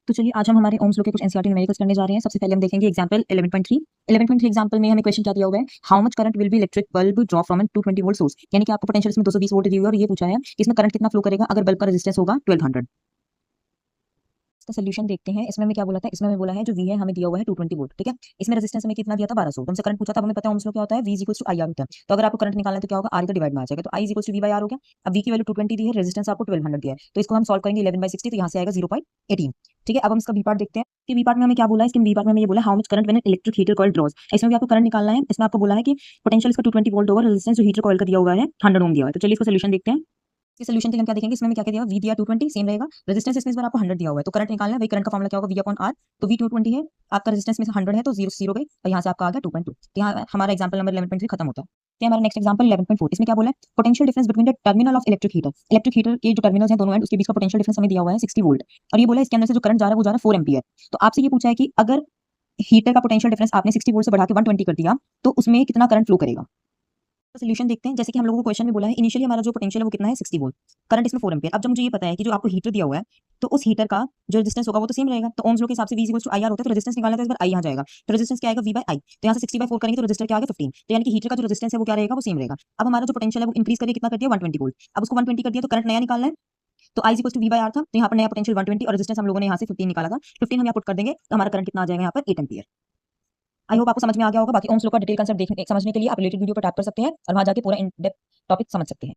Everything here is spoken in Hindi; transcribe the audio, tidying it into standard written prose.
तो चलिए आज हम हमारे ओम्स लॉ के कुछ एनसीईआरटी न्यूमेरिकल्स करने जा रहे हैं। सबसे पहले हम देखेंगे एग्जांपल 11.3। 11.3 एग्जांपल में हमें क्वेश्चन क्या दिया हुआ है, how much current will be electric bulb draw from an 220 volt source. यानी कि आपको पोटेंशियल इसमें 220 वोल्ट दी हुई है और ये पूछा है कि इसमें करंट कितना फ्लो करेगा अगर बल्ब का रेजिस्टेंस होगा 1200। इसका सोल्यूशन देखते हैं। इसमें हमें क्या बोला था, इसमें हमें बोला है जो वी है हमें दिया हुआ है 220 वोल्ट, ठीक है। इसमें रेजिस्टेंस हमें कितना दिया था 1200। हमसे करंट पूछा था, हमें पता है ओम्स लॉ क्या होता है, V इक्वल्स टू IR होता है। तो अगर आपको करंट निकालना है तो क्या होगा, R का डिवाइड में आ जाएगा, तो I equals to V by R हो गया। अब V की वैल्यू 220 दी है, रेजिस्टेंस आपको 1200 दिया है, तो इसको हम सॉल्व करेंगे 11/60, तो यहाँ से आएगा 0.18, ठीक है। अब हम इसका बी पार्ट देखते हैं कि बी पार्ट में हमें क्या बोला है। इसके बी पार्ट में हमें ये बोला how much current when an electric heater coil draws. इसमें भी आपको करंट निकालना है। इसमें आपको बोला है कि पोटेंशियल इसका 220 वोल्ट होगा, रेजिस्टेंस जो हीटर कॉइल का दिया हुआ है 100 ओम दिया हुआ है। तो चलिए इसका सोल्यूशन देखते हैं। इसके सोल्यूशन के लिए हम क्या देखेंगे, इसमें हमें क्या दिया, V दिया 220 सेम रहेगा, रेजिस्टेंस इसमें इस बार आपको 100 दिया हुआ है, तो करंट निकालना है, वही करंट का फॉर्मूला क्या होगा, V अपॉन R। तो V 220 है, आपका रेजिस्टेंस में से 100 है तो 0 0 गई और यहाँ से आपका आ गया 2.2। तो यहाँ हमारा एग्जांपल नंबर 11.3 खत्म होता है। तो हमारा नेक्स्ट एग्जांपल 11.4। इसमें क्या बोला है, potential difference between the terminal of electric heater. Electric heater के जो टर्मिनल्स हैं दोनों एंड, उसके बीच का पोटेंशियल डिफरेंस हमें दिया हुआ है 60 वोल्ट। और ये बोला है इसके अंदर से जो करंट जा रहा है वो जा रहा है 4 एम्पीयर। तो आपसे ये पूछा है कि अगर हीटर का पोटेंशियल डिफरेंस आपने 60 वोल्ट से बढ़ा के 120 कर दिया तो उसमें कितना करंट फ्लो करेगा। सोल्यूशन देखते हैं। जैसे कि हम लोगों को क्वेश्चन में बोला है इनिशियली हमारा जो पोटेंशियल है वो कितना है 60 वोल्ट, करंट इसमें 4 एम्पीयर। अब जब मुझे ये पता है कि जो आपको हीटर दिया हुआ है तो उस हीटर का जो रेजिस्टेंस होगा वो तो सेम रहेगा, तो ओम्स लॉ के हिसाब से V इक्वल्स टू IR होता है, तो रेजिस्टेंस निकालना है तो इस बार I यहाँ जाएगा, तो रेजिस्टेंस क्या आएगा V बाय I। तो यहाँ से 60/4 करेंगे तो रेजिस्टर क्या आएगा 15। तो यानी कि हीटर का जो रेजिस्टेंस है वो क्या रहेगा, वो सेम रहेगा। अब हमारा जो पोटेंशियल है वो इंक्रीज करके कितना कर दिया 120 वोल्ट। अब उसको 120 कर दिया तो करंट नया निकालना है, तो I equals to V by R था, तो यहाँ पर नया पोटेंशियल 120 और रेजिस्टेंस हम लोगों ने यहाँ से 15 निकाला था, 15 हम यहाँ पुट कर देंगे तो हमारा करंट कितना आ जाएगा यहाँ पर 8 एम्पीयर। आई होप आपको समझ में आ गया होगा। बाकी ओम्स लॉ का डिटेल कंसेप्ट देखने समझने के लिए आप रिलेटेड वीडियो पर टैप कर सकते हैं और वहां जाके पूरा इन डेप्थ टॉपिक समझ सकते हैं।